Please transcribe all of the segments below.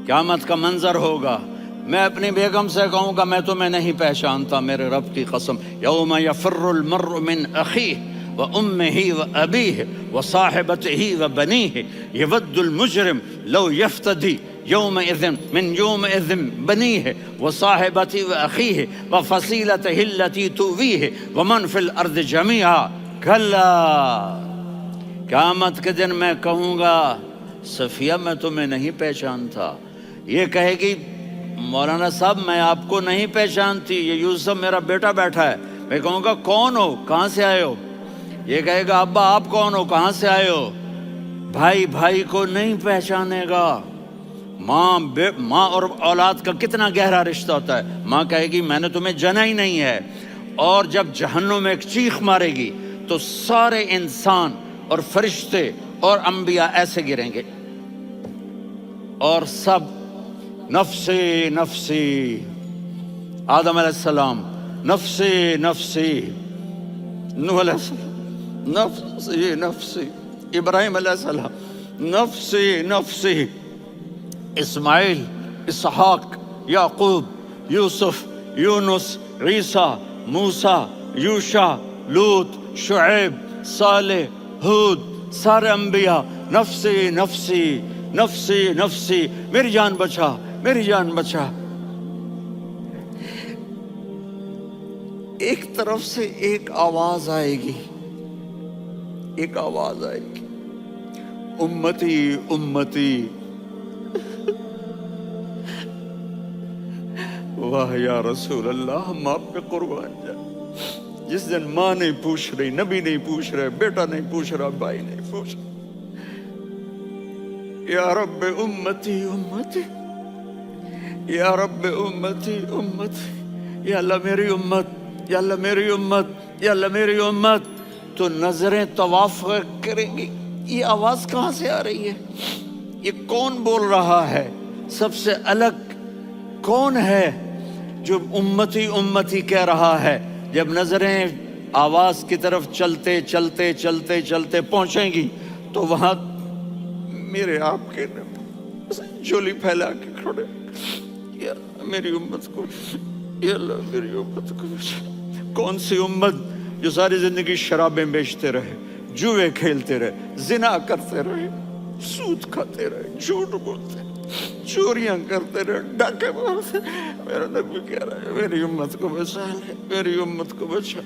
قیامت کا منظر ہوگا، میں اپنی بیگم سے کہوں گا میں تمہیں نہیں پہچانتا میرے رب کی قسم، یوم یفر المرء من اخیہ وامہ وابیہ وصاحبتہ وبنیہ یود المجرم لو یفتدی یومئذ من یومئذ بنیہ وصاحبتہ واخیہ وفصیلتہ التی تؤویہ ومن فی الارض جمیعا کلا، قیامت کے دن میں کہوں گا صفیہ میں تمہیں نہیں پہچانتا، یہ کہے گی مولانا صاحب میں آپ کو نہیں پہچانتی، یہ یوسف میرا بیٹا بیٹھا ہے، میں کہوں گا کون ہو کہاں سے آئے ہو، یہ کہے گا ابا آپ کون ہو کہاں سے آئے ہو، بھائی بھائی کو نہیں پہچانے گا، ماں اور اولاد کا کتنا گہرا رشتہ ہوتا ہے، ماں کہے گی میں نے تمہیں جنا ہی نہیں ہے، اور جب جہنم میں ایک چیخ مارے گی تو سارے انسان اور فرشتے اور انبیاء ایسے گریں گے اور سب نفسی نفسی، آدم علیہ السلام نفسی نفسی، نوح علیہ السلام نفسی نفسی، ابراہیم علیہ السلام نفسی نفسی، اسماعیل، اسحاق، یعقوب، یوسف، یونس، عیسیٰ، موسیٰ، یوشع، لوط، شعیب، صالح، ہود، سارے انبیاء نفسی نفسی نفسی نفسی، میری جان بچا میری جان بچا۔ ایک طرف سے ایک آواز آئے گی، ایک آواز آئے گی، امتی امتی، واہ یا رسول اللہ ہم آپ پہ قربان جائیں۔ جس دن ماں نہیں پوچھ رہی، نبی نہیں پوچھ رہے، بیٹا نہیں پوچھ رہا، بھائی نہیں پوچھ رہا، یا رب امتی امتی، یا رب امتی امتی، یا اللہ میری امت، یا اللہ میری امت، یا اللہ میری امت، تو نظریں طواف کریں گی، یہ آواز کہاں سے آ رہی ہے، یہ کون بول رہا ہے، سب سے الگ کون ہے جو امتی امتی کہہ رہا ہے؟ جب نظریں آواز کی طرف چلتے چلتے چلتے چلتے پہنچیں گی تو وہاں میرے آپ کے جھولی پھیلا کے کھڑے، یا اللہ میری امت کو، یا اللہ میری امت کو بچا۔ کون سی امت جو ساری زندگی شرابیں بیچتے رہے، جوئے کھیلتے رہے، زنا کرتے رہے، سود کھاتے رہے، جھوٹ بولتے رہے، چوریاں کرتے رہے، ڈاکے مارتے رہے، میرا نبی کہہ رہا ہے میری امت کو بچا لے، میری امت کو بچا۔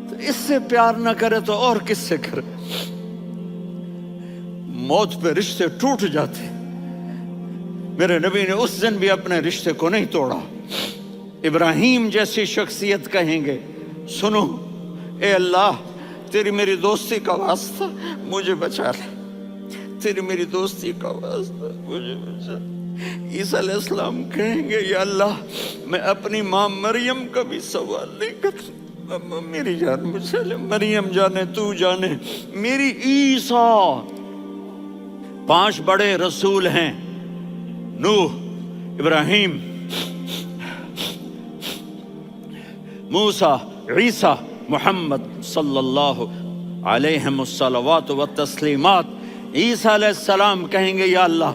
تو اس سے پیار نہ کرے تو اور کس سے کرے؟ موت پہ رشتے ٹوٹ جاتے، میرے نبی نے اس دن بھی اپنے رشتے کو نہیں توڑا۔ ابراہیم جیسی شخصیت کہیں گے سنو اے اللہ تیری میری دوستی کا واسطہ مجھے بچا لے، تیری میری دوستی کا واسطہ مجھے بچا لے۔ عیسیٰ علیہ السلام کہیں گے یا اللہ میں اپنی ماں مریم کا بھی سوال نہیں کرتا، میری جان بچا لے، مریم جانے تو جانے میری عیسیٰ۔ 5 بڑے رسول ہیں، نوح، ابراہیم، موسیٰ، عیسیٰ، محمد صلی اللہ علیہ الصلوات والتسلیمات۔ عیسیٰ علیہ السلام کہیں گے یا اللہ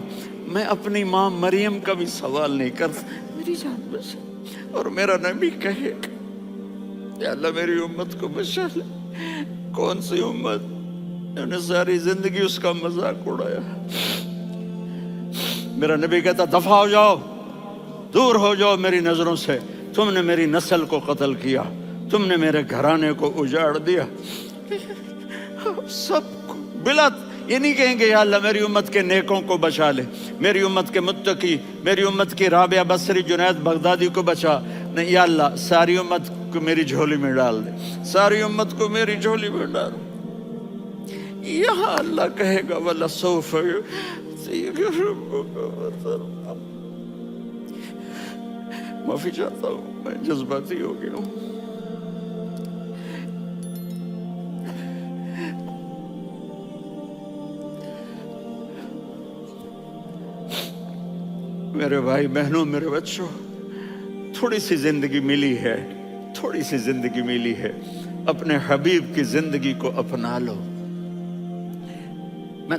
میں اپنی ماں مریم کا بھی سوال نہیں کرتا، میری جان بچا۔ اور میرا نبی کہے یا اللہ میری امت کو بچا لے۔ کون سی امت انہوں نے ساری زندگی اس کا مذاق اڑایا؟ میرا نبی کہتا دفع ہو جاؤ، دور ہو جاؤ میری نظروں سے، تم نے میری نسل کو قتل کیا، تم نے میرے گھرانے کو اجاڑ دیا۔ سب کو بلا یہ نہیں کہیں گے یا اللہ میری امت کے نیکوں کو بچا لے، میری امت کے متقی، میری امت کی رابعہ بصری، جنید بغدادی کو بچا، نہیں یا اللہ ساری امت کو میری جھولی میں ڈال دے، ساری امت کو میری جھولی میں ڈال۔ یہاں اللہ کہے گا وَلَسَوْفَ يُعْطِيكَ رَبُّكَ فَتَرْضَىٰ۔ معافی چاہتا ہوں میں جذباتی ہو گیا ہوں۔ میرے بھائی بہنوں، میرے بچوں، تھوڑی سی زندگی ملی ہے، تھوڑی سی زندگی ملی ہے، اپنے حبیب کی زندگی کو اپنا لو۔ میں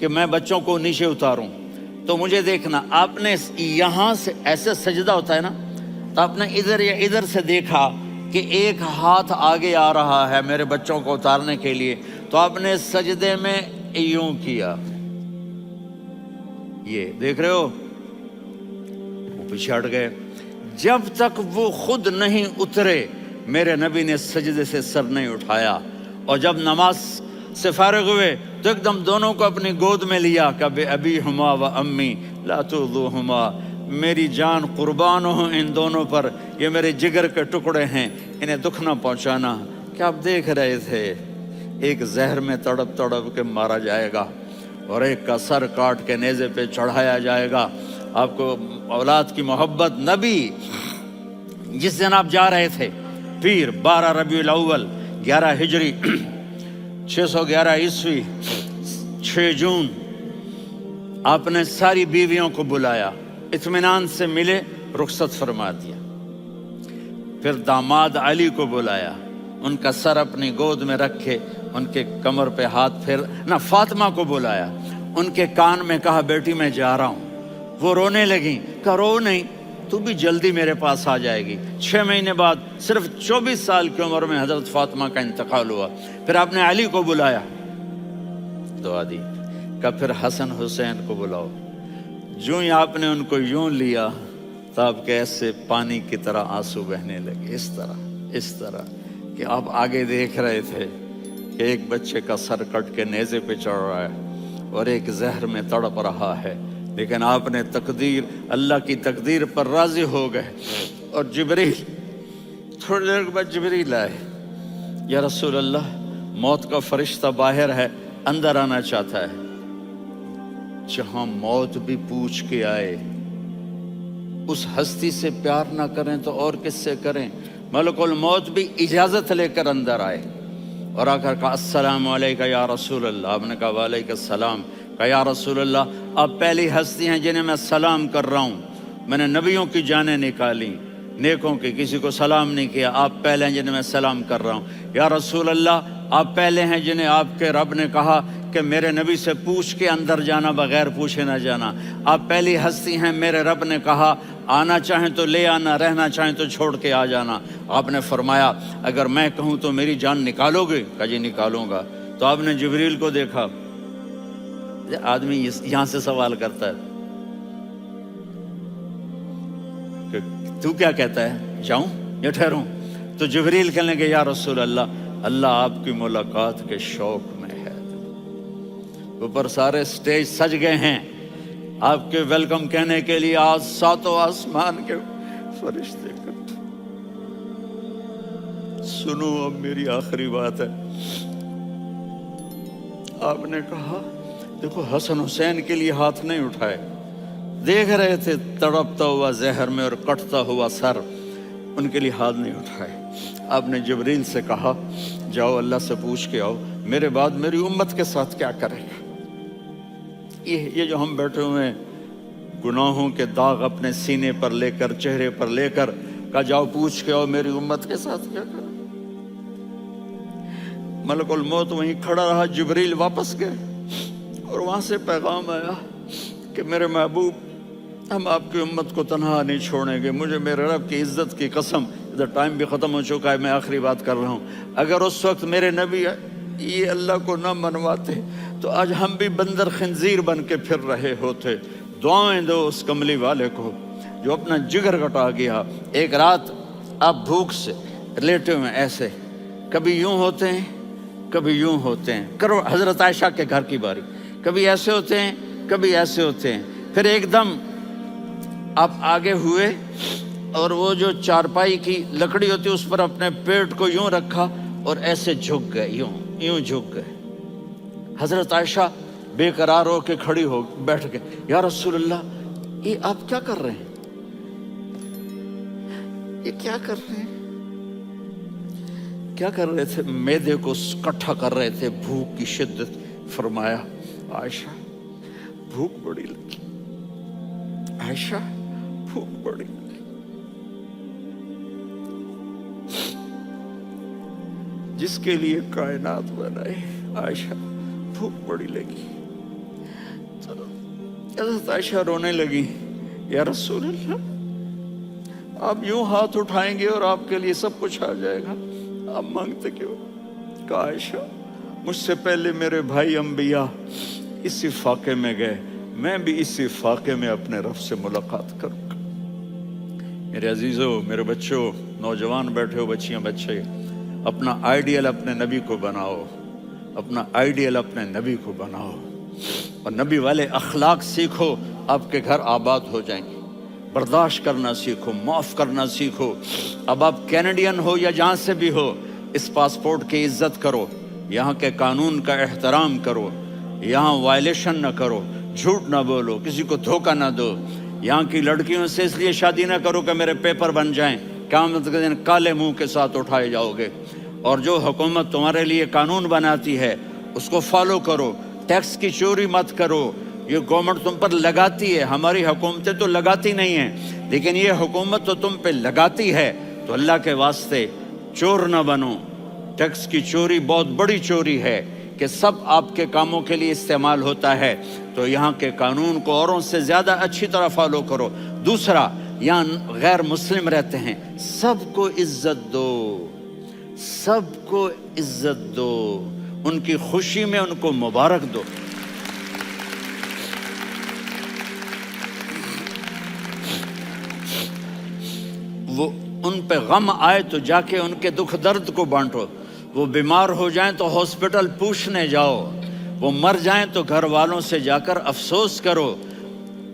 کہ میں بچوں کو نیچے اتاروں، تو مجھے دیکھنا، آپ نے یہاں سے ایسے سجدہ ہوتا ہے نا، تو آپ نے ادھر یا ادھر سے دیکھا کہ ایک ہاتھ آگے آ رہا ہے میرے بچوں کو اتارنے کے لیے، تو آپ نے سجدے میں یوں کیا، یہ دیکھ رہے ہو، وہ پیچھے ہٹ گئے۔ جب تک وہ خود نہیں اترے میرے نبی نے سجدے سے سر نہیں اٹھایا، اور جب نماز سے فارغ ہوئے تو ایک دم دونوں کو اپنی گود میں لیا کہ ابی ہما و امی لا تؤذوہما، میری جان قربان ہو ان دونوں پر، یہ میرے جگر کے ٹکڑے ہیں، انہیں دکھ نہ پہنچانا۔ کیا آپ دیکھ رہے تھے؟ ایک زہر میں تڑپ تڑپ کے مارا جائے گا، اور ایک کا سر کاٹ کے نیزے پہ چڑھایا جائے گا۔ آپ کو اولاد کی محبت، نبی جس دن آپ جا رہے تھے، پیر 12 ربیع الاول 11 ہجری 611 عیسوی 6 جون، آپ نے ساری بیویوں کو بلایا، اطمینان سے ملے، رخصت فرما دیا۔ پھر داماد علی کو بلایا، ان کا سر اپنی گود میں رکھے، ان کے کمر پہ ہاتھ پھیر نہ، فاطمہ کو بلایا، ان کے کان میں کہا بیٹی میں جا رہا ہوں۔ وہ رونے لگیں، کہا رو نہیں، تو بھی جلدی میرے پاس آ جائے گی۔ 6 مہینے بعد صرف 24 سال کی عمر میں حضرت فاطمہ کا انتقال ہوا۔ پھر آپ نے علی کو بلایا، دعا دی، کہا پھر حسن حسین کو بلاؤ۔ جو ہی آپ نے ان کو یوں لیا تو آپ کے ایسے پانی کی طرح آنسو بہنے لگے، اس طرح کہ آپ آگے دیکھ رہے تھے کہ ایک بچے کا سر کٹ کے نیزے پہ چڑھ رہا ہے اور ایک زہر میں تڑپ رہا ہے، لیکن آپ نے تقدیر، اللہ کی تقدیر پر راضی ہو گئے۔ اور جبریل، تھوڑی دیر کے بعد جبریل آئے، یا رسول اللہ موت کا فرشتہ باہر ہے، اندر آنا چاہتا ہے۔ جہاں موت بھی پوچھ کے آئے، اس ہستی سے پیار نہ کریں تو اور کس سے کریں؟ ملک الموت بھی اجازت لے کر اندر آئے اور آ کر کہا السلام علیکہ یا رسول اللہ۔ آپ نے کہا وعلیکم السلام۔ کہا یا رسول اللہ، آپ پہلی ہستی ہیں جنہیں میں سلام کر رہا ہوں، میں نے نبیوں کی جانیں نکالی، نیکوں کی، کسی کو سلام نہیں کیا، آپ پہلے ہیں جنہیں میں سلام کر رہا ہوں۔ یا رسول اللہ، آپ پہلے ہیں جنہیں آپ کے رب نے کہا کہ میرے نبی سے پوچھ کے اندر جانا، بغیر پوچھے نہ جانا۔ آپ پہلی ہستی ہیں، میرے رب نے کہا آنا چاہیں تو لے آنا، رہنا چاہیں تو چھوڑ کے آ جانا۔ آپ نے فرمایا اگر میں کہوں تو میری جان نکالو گے؟ کہا جی نکالوں گا۔ تو آپ نے جبریل کو دیکھا، آدمی یہاں سے سوال کرتا ہے کہ تو کیا کہتا ہے، جاؤں یا ٹھہروں؟ تو جبریل کہنے لگے یا رسول اللہ، اللہ آپ کی ملاقات کے شوق میں ہے۔ اوپر سارے سٹیج سج گئے ہیں آپ کے ویلکم کہنے کے لیے، آج 7 آسمان کے فرشتے اکٹھے۔ سنو اب میری آخری بات ہے۔ آپ نے کہا دیکھو، حسن حسین کے لیے ہاتھ نہیں اٹھائے، دیکھ رہے تھے تڑپتا ہوا زہر میں اور کٹتا ہوا سر، ان کے لیے ہاتھ نہیں اٹھائے۔ آپ نے جبریل سے کہا جاؤ اللہ سے پوچھ کے آؤ میرے بعد میری امت کے ساتھ کیا کرے گا۔ یہ جو ہم بیٹھے ہوئے ہیں، گناہوں کے داغ اپنے سینے پر لے کر، چہرے پر لے کر، کہا جاؤ پوچھ کے آؤ میری امت کے ساتھ کیا کرے۔ ملک الموت وہیں کھڑا رہا، جبریل واپس گئے اور وہاں سے پیغام آیا کہ میرے محبوب، ہم آپ کی امت کو تنہا نہیں چھوڑیں گے، مجھے میرے رب کی عزت کی قسم، ادھر ٹائم بھی ختم ہو چکا ہے، میں آخری بات کر رہا ہوں، اگر اس وقت میرے نبی یہ اللہ کو نہ منواتے تو آج ہم بھی بندر خنزیر بن کے پھر رہے ہوتے۔ دعائیں دو اس کملی والے کو جو اپنا جگر کٹا گیا۔ ایک رات آپ بھوک سے لیٹے ہوئے ایسے، کبھی یوں ہوتے ہیں کبھی یوں ہوتے ہیں، کرو حضرت عائشہ کے گھر کی باری، کبھی ایسے ہوتے ہیں کبھی ایسے ہوتے ہیں۔ پھر ایک دم آپ آگے ہوئے اور وہ جو چارپائی کی لکڑی ہوتی اس پر اپنے پیٹ کو یوں رکھا اور ایسے جھک گئے، یوں جھک گئے۔ حضرت عائشہ بے قرار ہو کے کھڑی ہو بیٹھ کے، یا رسول اللہ یہ آپ کیا کر رہے ہیں، یہ کیا کر رہے ہیں؟ کیا کر رہے تھے؟ معدے کو اکٹھا کر رہے تھے، بھوک کی شدت۔ فرمایا عائشہ بھوک بڑی لگی، عائشہ بھوک بڑی لگی، جس کے لیے کائنات بنائے، عائشہ بھوک بڑی لگی۔ حضرت عائشہ رونے لگی، یا رسول اللہ آپ یوں ہاتھ اٹھائیں گے اور آپ کے لیے سب کچھ آ جائے گا، آپ مانگتے کیوں؟ کہا عائشہ مجھ سے پہلے میرے بھائی انبیاء اسی فاقے میں گئے، میں بھی اسی فاقے میں اپنے رب سے ملاقات کروں گا۔ میرے عزیزوں، میرے بچوں، نوجوان بیٹھے ہو، بچیاں بچے، اپنا آئیڈیل اپنے نبی کو بناؤ، اپنا آئیڈیل اپنے نبی کو بناؤ، اور نبی والے اخلاق سیکھو، آپ کے گھر آباد ہو جائیں گے۔ برداشت کرنا سیکھو، معاف کرنا سیکھو۔ اب آپ کینیڈین ہو یا جہاں سے بھی ہو، اس پاسپورٹ کی عزت کرو، یہاں کے قانون کا احترام کرو، یہاں وائلیشن نہ کرو، جھوٹ نہ بولو، کسی کو دھوکہ نہ دو۔ یہاں کی لڑکیوں سے اس لیے شادی نہ کرو کہ میرے پیپر بن جائیں، قیامت کے دن کالے منہ کے ساتھ اٹھائے جاؤ گے۔ اور جو حکومت تمہارے لیے قانون بناتی ہے اس کو فالو کرو، ٹیکس کی چوری مت کرو۔ یہ گورنمنٹ تم پر لگاتی ہے، ہماری حکومتیں تو لگاتی نہیں ہیں، لیکن یہ حکومت تو تم پہ لگاتی ہے، تو اللہ کے واسطے چور نہ بنو۔ ٹیکس کی چوری بہت بڑی چوری ہے کہ سب آپ کے کاموں کے لیے استعمال ہوتا ہے، تو یہاں کے قانون کو اوروں سے زیادہ اچھی طرح فالو کرو۔ دوسرا، یہاں غیر مسلم رہتے ہیں، سب کو عزت دو، سب کو عزت دو، ان کی خوشی میں ان کو مبارک دو۔ وہ ان پہ غم آئے تو جا کے ان کے دکھ درد کو بانٹو، وہ بیمار ہو جائیں تو ہاسپٹل پوچھنے جاؤ، وہ مر جائیں تو گھر والوں سے جا کر افسوس کرو،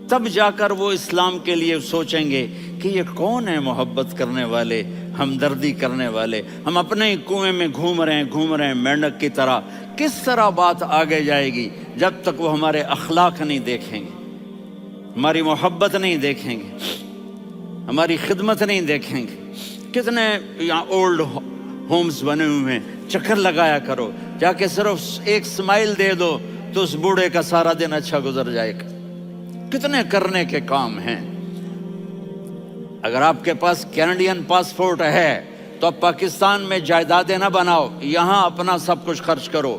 تب جا کر وہ اسلام کے لیے سوچیں گے کہ یہ کون ہے محبت کرنے والے، ہمدردی کرنے والے۔ ہم اپنے ہی کنویں میں گھوم رہے ہیں مینڈک کی طرح۔ کس طرح بات آگے جائے گی جب تک وہ ہمارے اخلاق نہیں دیکھیں گے، ہماری محبت نہیں دیکھیں گے، ہماری خدمت نہیں دیکھیں گے۔ کتنے یہاں اولڈ ہومز بنے ہوئے ہیں، چکر لگایا کرو، جا کے صرف ایک سمائل دے دو تو اس بوڑھے کا سارا دن اچھا گزر جائے گا۔ کتنے کرنے کے کام ہیں۔ اگر آپ کے پاس کینیڈین پاسپورٹ ہے تو اب پاکستان میں جائیدادیں نہ بناؤ، یہاں اپنا سب کچھ خرچ کرو،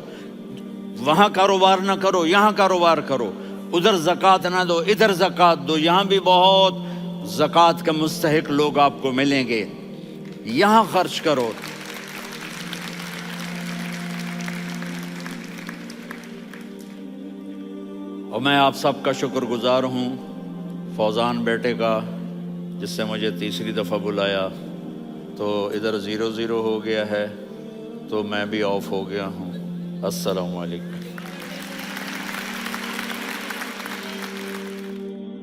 وہاں کاروبار نہ کرو، یہاں کاروبار کرو، ادھر زکوٰۃ نہ دو، ادھر زکوٰۃ دو، یہاں بھی بہت زکوٰۃ کے مستحق لوگ آپ کو ملیں گے، یہاں خرچ کرو۔ اور میں آپ سب کا شکر گزار ہوں، فوزان بیٹے کا، جس سے مجھے تیسری دفعہ بلایا، تو ادھر 0-0 ہو گیا ہے تو میں بھی آف ہو گیا ہوں۔ السلام علیکم۔